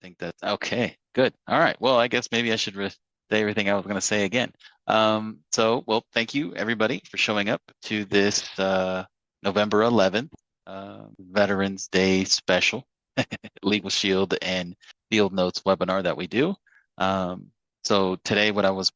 think that's okay. Good. All right. Well, I guess maybe I should say everything I was going to say again. Well, thank you everybody for showing up to this November 11th Veterans Day special Legal Shield and Field Notes webinar that we do. So today, what I was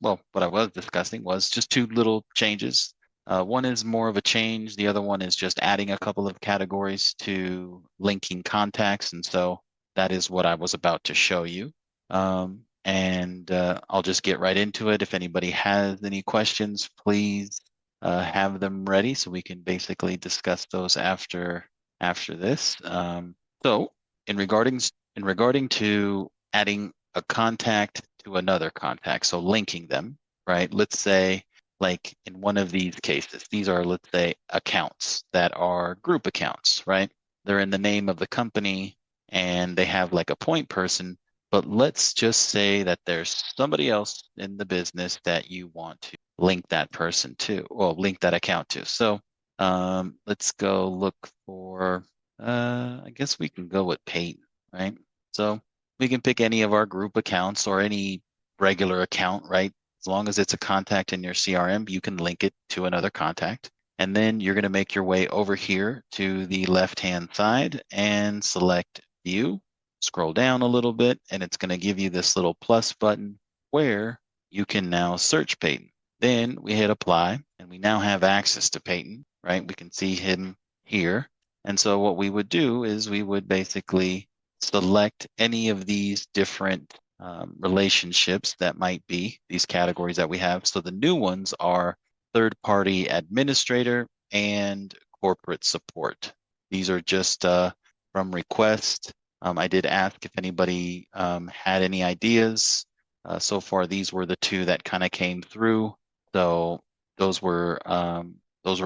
discussing was just two little changes. One is more of a change. The other one is just adding a couple of categories to linking contacts. And so that is what I was about to show you. I'll just get right into it. If anybody has any questions, please have them ready so we can basically discuss those after this. So in regarding to adding a contact to another contact, so linking them, right? Let's say like in one of these cases, these are, let's say, accounts that are group accounts, right? They're in the name of the company and they have like a point person, but let's just say that there's somebody else in the business that you want to link that person to, or link that account to. So let's go look for, I guess we can go with Peyton, right? So we can pick any of our group accounts or any regular account, right? As long as it's a contact in your CRM, you can link it to another contact. And then you're going to make your way over here to the left-hand side and select View. Scroll down a little bit, and it's going to give you this little plus button where you can now search Peyton. Then we hit Apply, and we now have access to Peyton, right? We can see him here. And so what we would do is we would basically select any of these different relationships that might be these categories that we have. So the new ones are third-party administrator and corporate support. These are just from request. I did ask if anybody had any ideas. So far, these were the two that kind of came through. So those were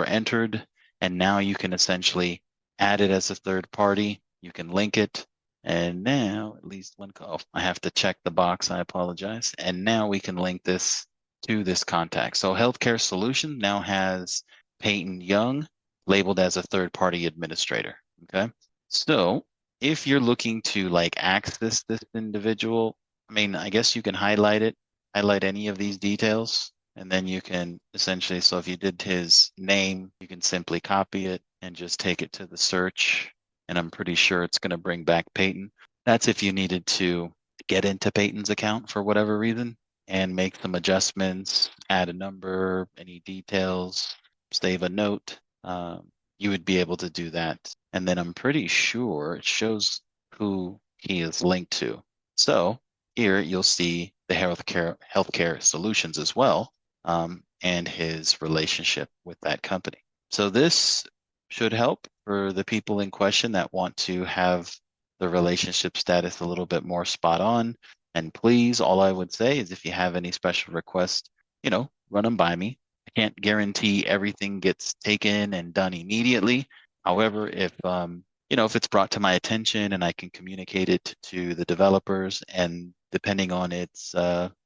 entered, and now you can essentially add it as a third party. You can link it. And now, at least one call. I have to check the box. I apologize. And now we can link this to this contact. So Healthcare Solutions now has Peyton Young labeled as a third-party administrator. Okay. So if you're looking to like access this individual, I mean, I guess you can highlight any of these details, and then you can essentially, so if you did his name, you can simply copy it and just take it to the search. And I'm pretty sure it's going to bring back Peyton. That's if you needed to get into Peyton's account for whatever reason and make some adjustments, add a number, any details, save a note. You would be able to do that. And then I'm pretty sure it shows who he is linked to. So here you'll see the healthcare solutions as well, and his relationship with that company. So this should help for the people in question that want to have the relationship status a little bit more spot on. And please, all I would say is if you have any special requests, run them by me. I can't guarantee everything gets taken and done immediately. However, if it's brought to my attention and I can communicate it to the developers, and depending on its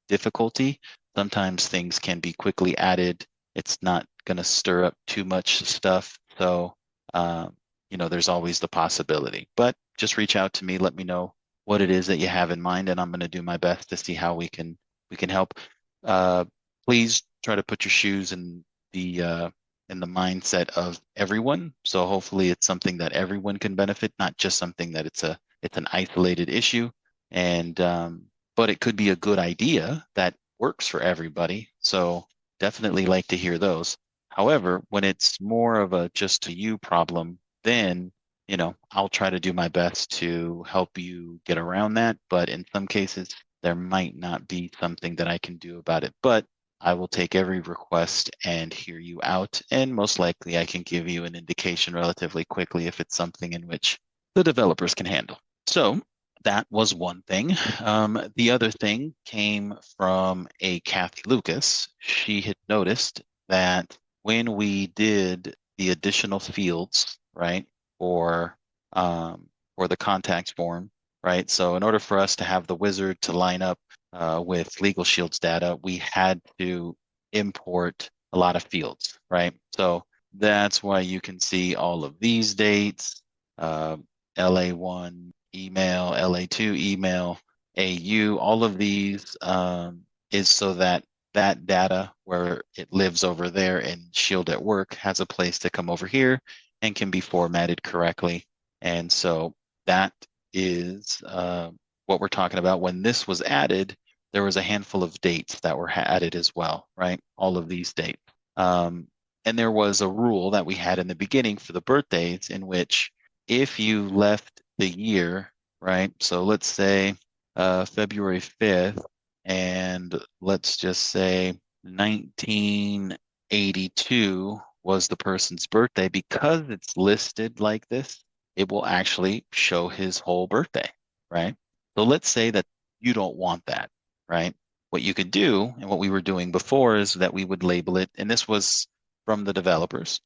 difficulty, sometimes things can be quickly added. It's not going to stir up too much stuff. So, there's always the possibility. But just reach out to me, let me know what it is that you have in mind, and I'm going to do my best to see how we can help. Please try to put your shoes in the mindset of everyone. So hopefully it's something that everyone can benefit, not just something that it's an isolated issue. And but it could be a good idea that works for everybody. So definitely like to hear those. However, when it's more of a just to you problem, then I'll try to do my best to help you get around that. But in some cases, there might not be something that I can do about it. But I will take every request and hear you out. And most likely I can give you an indication relatively quickly if it's something in which the developers can handle. So that was one thing. The other thing came from a Kathy Lucas. She had noticed that when we did the additional fields, right, for the contact form, right? So in order for us to have the wizard to line up with LegalShield's data, we had to import a lot of fields, right? So that's why you can see all of these dates, LA1 email, LA2 email, AU, all of these is so that that data where it lives over there in Shield at Work has a place to come over here and can be formatted correctly. And so that is what we're talking about. When this was added, there was a handful of dates that were added as well, right? All of these dates. And there was a rule that we had in the beginning for the birthdays in which if you left the year, right? So let's say February 5th, and let's just say 1982 was the person's birthday. Because it's listed like this, it will actually show his whole birthday, right? So let's say that you don't want that, right? What you could do, and what we were doing before, is that we would label it, and this was from the developers.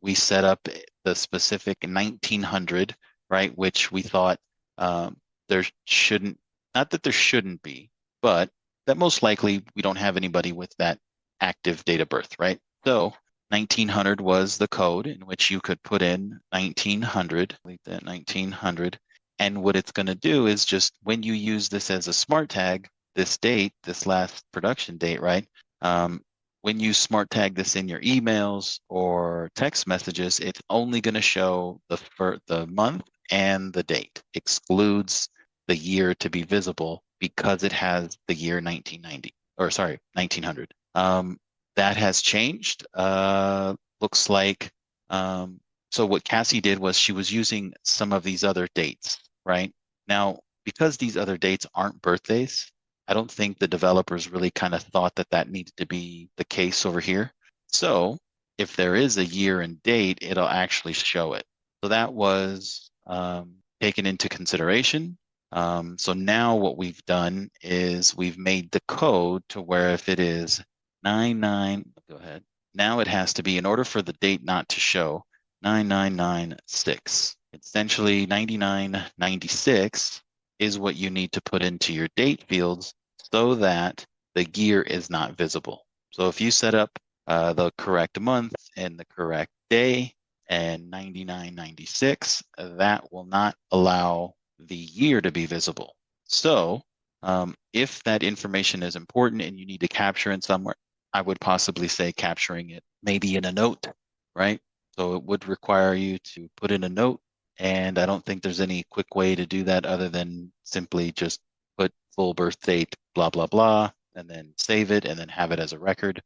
We set up the specific 1900, right, which we thought there shouldn't, not that there shouldn't be, but that most likely we don't have anybody with that active date of birth, right? So 1900 was the code in which you could put in 1900, delete that 1900. And what it's going to do is just when you use this as a smart tag, this date, this last production date, right? When you smart tag this in your emails or text messages, it's only going to show the month and the date, excludes the year to be visible because it has the year 1990, or sorry, 1900. That has changed. Looks like, so what Cassie did was she was using some of these other dates, right? Now, because these other dates aren't birthdays, I don't think the developers really kind of thought that that needed to be the case over here. So if there is a year and date, it'll actually show it. So that was taken into consideration. So now what we've done is we've made the code to where if it is 99, go ahead. Now it has to be, in order for the date not to show, 9996. Essentially 9996 is what you need to put into your date fields so that the year is not visible. So if you set up the correct month and the correct day and 9996, that will not allow the year to be visible. So if that information is important and you need to capture it somewhere, I would possibly say capturing it maybe in a note, right? So it would require you to put in a note, and I don't think there's any quick way to do that other than simply just put full birth date, blah, blah, blah, and then save it and then have it as a record.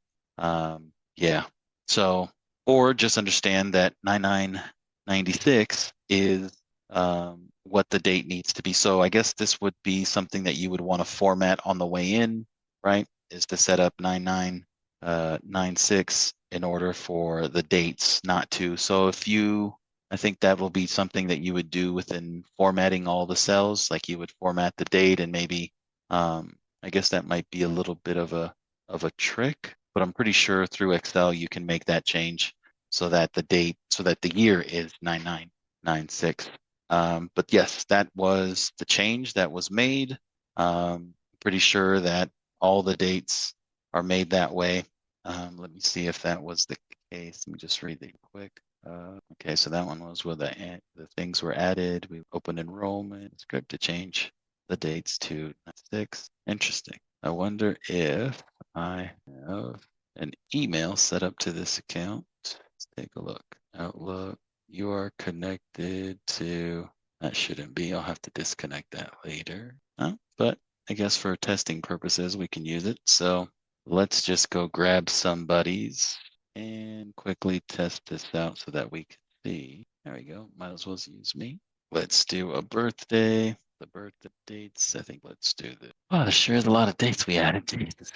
Yeah. So, or just understand that 9996 is what the date needs to be. So I guess this would be something that you would want to format on the way in, right? Is to set up 9996 in order for the dates not to. So if you, I think that will be something that you would do within formatting all the cells, like you would format the date and maybe, I guess that might be a little bit of a trick, but I'm pretty sure through Excel you can make that change so that the date, so that the year is 9996. But yes, that was the change that was made. Pretty sure that all the dates are made that way. Let me see if that was the case. Let me just read it quick. Okay, so that one was where the things were added. We opened enrollment script to change the dates to 6. Interesting. I wonder if I have an email set up to this account. Let's take a look. Outlook. You are connected to, that shouldn't be. I'll have to disconnect that later. But I guess for testing purposes, we can use it. So let's just go grab somebody's and quickly test this out so that we can see. There we go. Might as well use me. Let's do a birthday. The birthday dates. I think let's do this. Oh, there sure is a lot of dates we added. Jesus.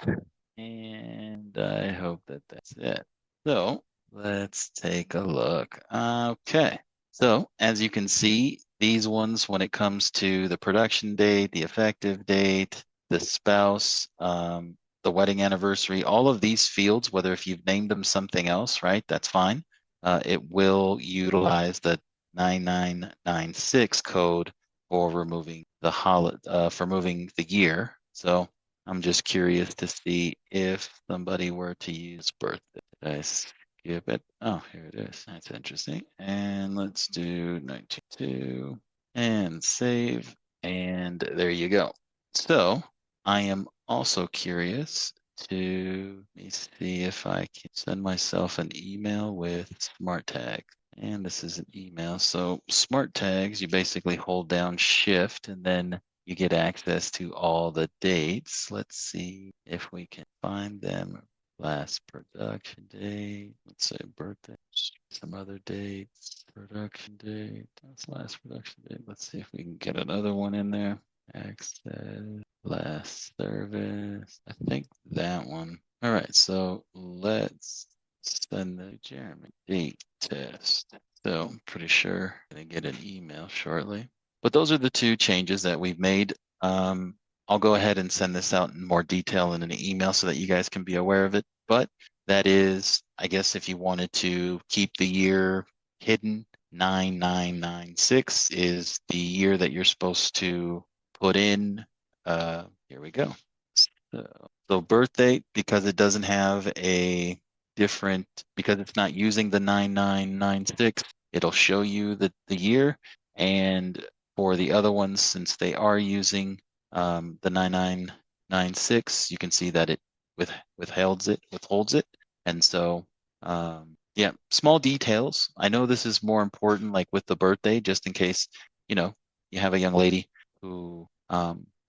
And I hope that that's it. So let's take a look. Okay. So as you can see, these ones, when it comes to the production date, the effective date, the spouse, the wedding anniversary, all of these fields, whether if you've named them something else, right, that's fine. It will utilize the 9996 code for removing the for moving the year. So I'm just curious to see if somebody were to use birthday. Did I skip it? Oh, here it is. That's interesting. And let's do 92 and save. And there you go. So I am also curious to, let me see if I can send myself an email with smart tags. And this is an email. So smart tags, you basically hold down shift and then you get access to all the dates. Let's see if we can find them. Last production date. Let's say birthday. Some other dates. Production date. That's last production date. Let's see if we can get another one in there. Access. Last service. I think that one. All right. So let's send the Jeremy date test. So I'm pretty sure I'm going to get an email shortly. But those are the two changes that we've made. I'll go ahead and send this out in more detail in an email so that you guys can be aware of it. But that is, I guess, if you wanted to keep the year hidden, 9996 is the year that you're supposed to put in. Here we go. So birth date, because it doesn't have a different, because it's not using the 9996, it'll show you the year. And for the other ones, since they are using the 9996, you can see that it withholds it. And so, yeah, small details. I know this is more important, like with the birthday, just in case, you have a young lady who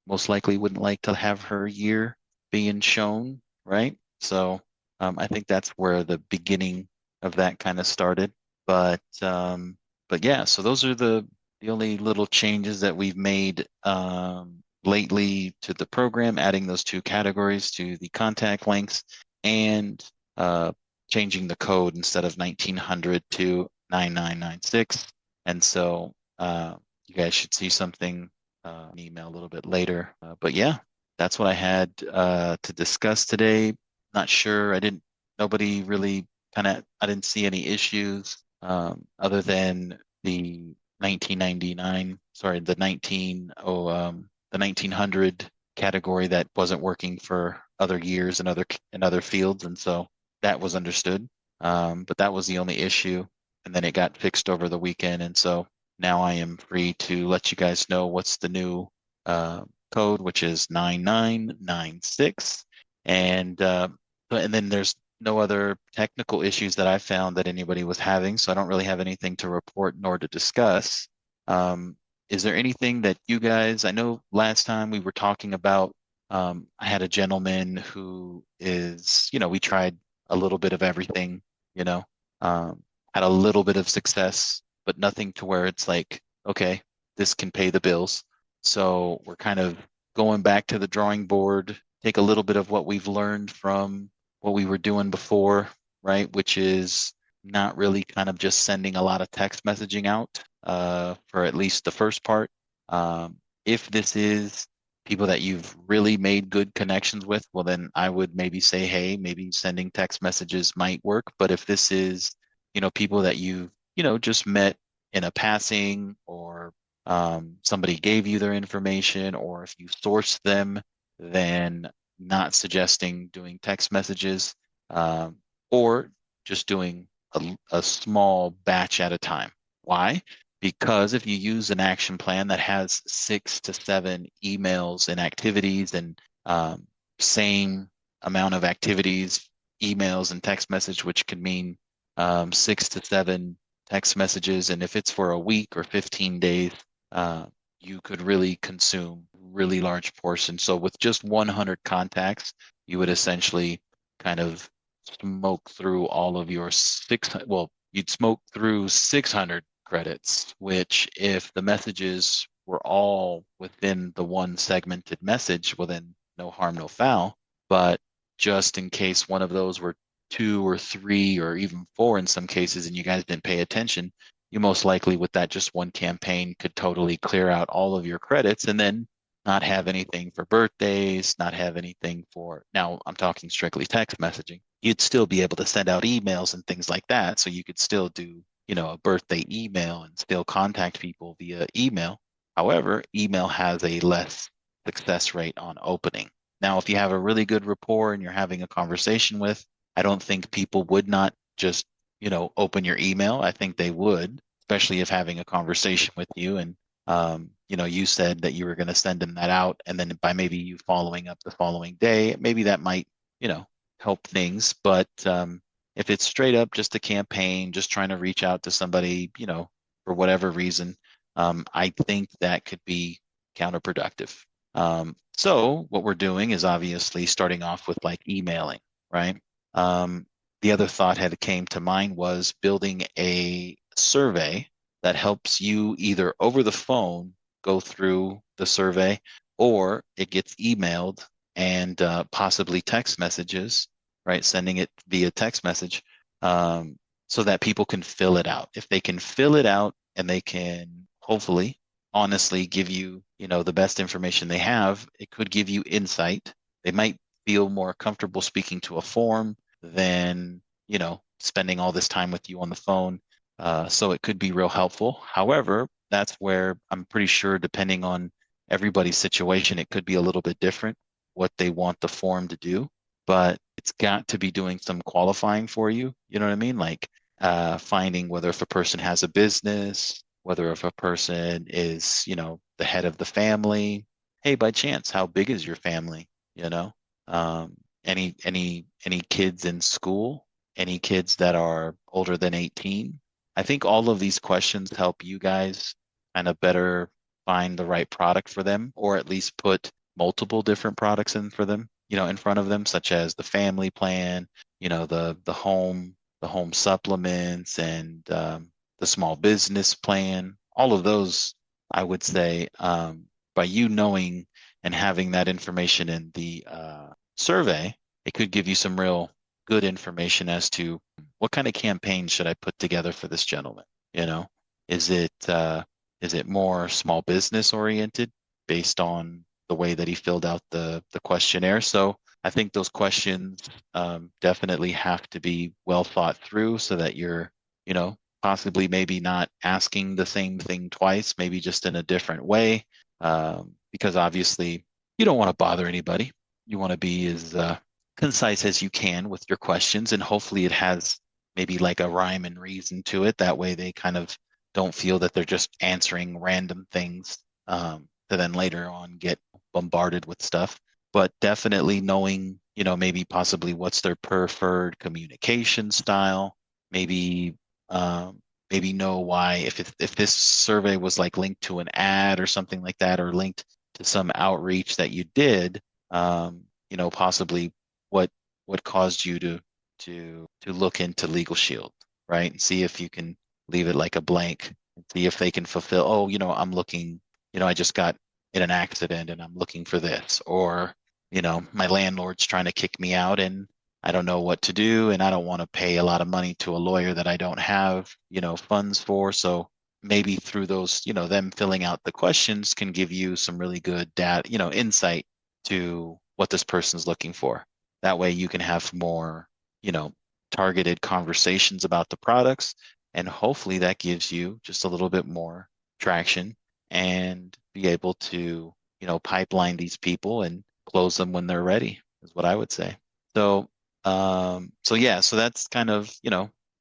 most likely wouldn't like to have her year being shown, right? So I think that's where the beginning of that kind of started. But yeah, so those are the only little changes that we've made lately to the program, adding those two categories to the contact links and changing the code instead of 1900 to 9996. And so you guys should see something an email a little bit later. But yeah, that's what I had to discuss today. Not sure. Nobody really I didn't see any issues other than the 1999, sorry, the 1900 category that wasn't working for other years and other fields. And so that was understood. But that was the only issue. And then it got fixed over the weekend. And so now I am free to let you guys know what's the new code, which is 9996. And then there's no other technical issues that I found that anybody was having. So I don't really have anything to report nor to discuss. Is there anything that you guys, I know last time we were talking about, I had a gentleman who is, we tried a little bit of everything, had a little bit of success, but nothing to where it's like, okay, this can pay the bills. So we're kind of going back to the drawing board, take a little bit of what we've learned from what we were doing before, right? Which is not really kind of just sending a lot of text messaging out for at least the first part. If this is people that you've really made good connections with, well, then I would maybe say, hey, maybe sending text messages might work. But if this is, people that you've, just met in a passing or somebody gave you their information, or if you sourced them, then not suggesting doing text messages or just doing a small batch at a time. Why? Because if you use an action plan that has 6 to 7 emails and activities and same amount of activities, emails and text message, which could mean 6 to 7 text messages. And if it's for a week or 15 days, you could really consume really large portions. So with just 100 contacts, you would essentially kind of smoke through all of your you'd smoke through 600 credits, which if the messages were all within the one segmented message, well then no harm, no foul. But just in case one of those were 2 or 3 or even 4 in some cases, and you guys didn't pay attention, you most likely with that just one campaign could totally clear out all of your credits and then not have anything for birthdays, not have anything for, now I'm talking strictly text messaging. You'd still be able to send out emails and things like that. So you could still do, a birthday email and still contact people via email. However, email has a less success rate on opening. Now, if you have a really good rapport and you're having a conversation with, I don't think people would not just, open your email. I think they would, especially if having a conversation with you. And you said that you were going to send them that out, and then by maybe you following up the following day, maybe that might, help things. But if it's straight up just a campaign, just trying to reach out to somebody, for whatever reason, I think that could be counterproductive. So what we're doing is obviously starting off with like emailing, right? Um, the other thought had came to mind was building a survey that helps you either over the phone go through the survey, or it gets emailed and possibly text messages, right? Sending it via text message, um, so that people can fill it out. If they can fill it out and they can hopefully honestly give you, the best information they have, it could give you insight. They might feel more comfortable speaking to a form than, spending all this time with you on the phone. So it could be real helpful. However, that's where I'm pretty sure, depending on everybody's situation, it could be a little bit different what they want the form to do. But it's got to be doing some qualifying for you. You know what I mean? Like finding whether if a person has a business, whether if a person is, the head of the family. Hey, by chance, how big is your family? You know, um, any kids in school? Any kids that are older than 18? I think all of these questions help you guys kind of better find the right product for them, or at least put multiple different products in for them, in front of them, such as the family plan, the home supplements, and the small business plan. All of those, I would say, by you knowing and having that information in the survey, it could give you some real good information as to what kind of campaign should I put together for this gentleman. You know, is it more small business oriented based on the way that he filled out the questionnaire? So I think those questions definitely have to be well thought through so that you're, possibly maybe not asking the same thing twice, maybe just in a different way, because obviously you don't want to bother anybody. You want to be as concise as you can with your questions, and hopefully it has maybe like a rhyme and reason to it. That way they kind of don't feel that they're just answering random things to then later on get bombarded with stuff. But definitely knowing, maybe possibly what's their preferred communication style, maybe maybe know why if this survey was like linked to an ad or something like that, or linked to some outreach that you did, possibly what caused you to look into LegalShield, right? And see if you can leave it like a blank and see if they can fulfill, oh, I'm looking, I just got in an accident and I'm looking for this, or, my landlord's trying to kick me out and I don't know what to do, and I don't want to pay a lot of money to a lawyer that I don't have, funds for. So maybe through those, them filling out the questions can give you some really good data, insight to what this person's looking for. That way you can have more, you know, targeted conversations about the products, and hopefully that gives you just a little bit more traction and be able to, pipeline these people and close them when they're ready, is what I would say. So so yeah, so that's kind of,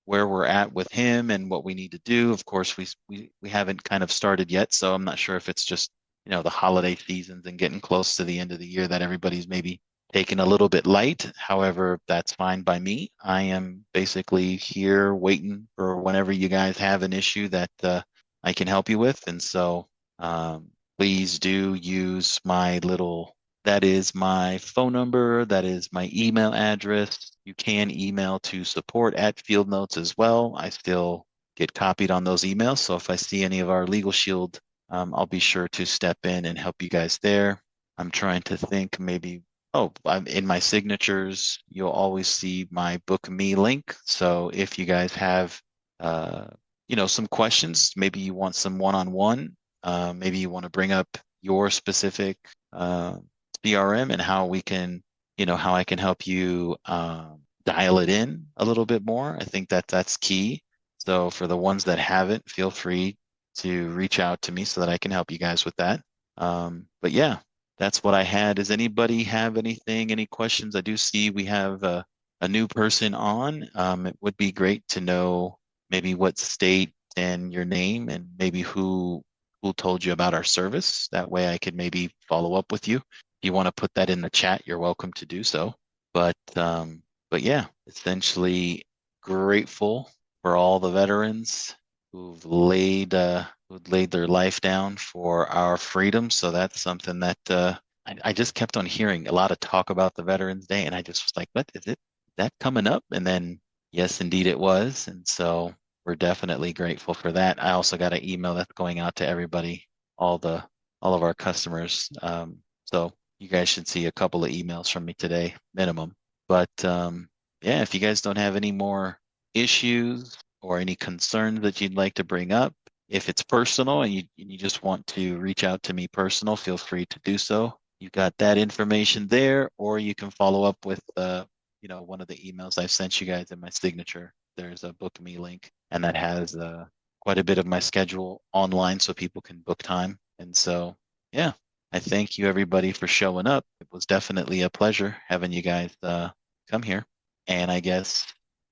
where we're at with him and what we need to do. Of course, we haven't kind of started yet, so I'm not sure if it's just, the holiday seasons and getting close to the end of the year that everybody's maybe taking a little bit light. However, that's fine by me. I am basically here waiting for whenever you guys have an issue that I can help you with. And so please do use my little, that is my phone number. That is my email address. You can email to support@Fieldnotes as well. I still get copied on those emails. So if I see any of our Legal Shield, I'll be sure to step in and help you guys there. I'm trying to think maybe, oh, I'm in my signatures. You'll always see my Book Me link. So if you guys have, some questions, maybe you want some one-on-one, maybe you want to bring up your specific CRM and how we can, how I can help you dial it in a little bit more. I think that that's key. So for the ones that haven't, feel free to reach out to me so that I can help you guys with that. But yeah, that's what I had. Does anybody have anything, any questions? I do see we have a new person on. It would be great to know maybe what state and your name and maybe who who told you about our service. That way I could maybe follow up with you. If you want to put that in the chat, you're welcome to do so. But yeah, essentially grateful for all the veterans who've laid their life down for our freedom. So that's something that I just kept on hearing a lot of talk about the Veterans Day, and I just was like, "What is it? That coming up?" And then, yes, indeed, it was. And so we're definitely grateful for that. I also got an email that's going out to everybody, all the all of our customers. So you guys should see a couple of emails from me today, minimum. But yeah, if you guys don't have any more issues or any concerns that you'd like to bring up, if it's personal and you just want to reach out to me personal, feel free to do so. You've got that information there, or you can follow up with one of the emails I've sent you guys in my signature. There's a book me link, and that has quite a bit of my schedule online so people can book time. And so, yeah, I thank you everybody for showing up. It was definitely a pleasure having you guys come here. And I guess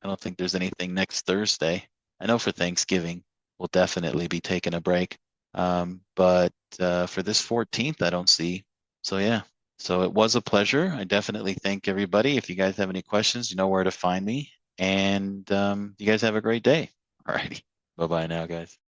I don't think there's anything next Thursday. I know for Thanksgiving, we'll definitely be taking a break. But for this 14th, I don't see. So yeah, so it was a pleasure. I definitely thank everybody. If you guys have any questions, you know where to find me. And you guys have a great day. All righty. Bye-bye now, guys.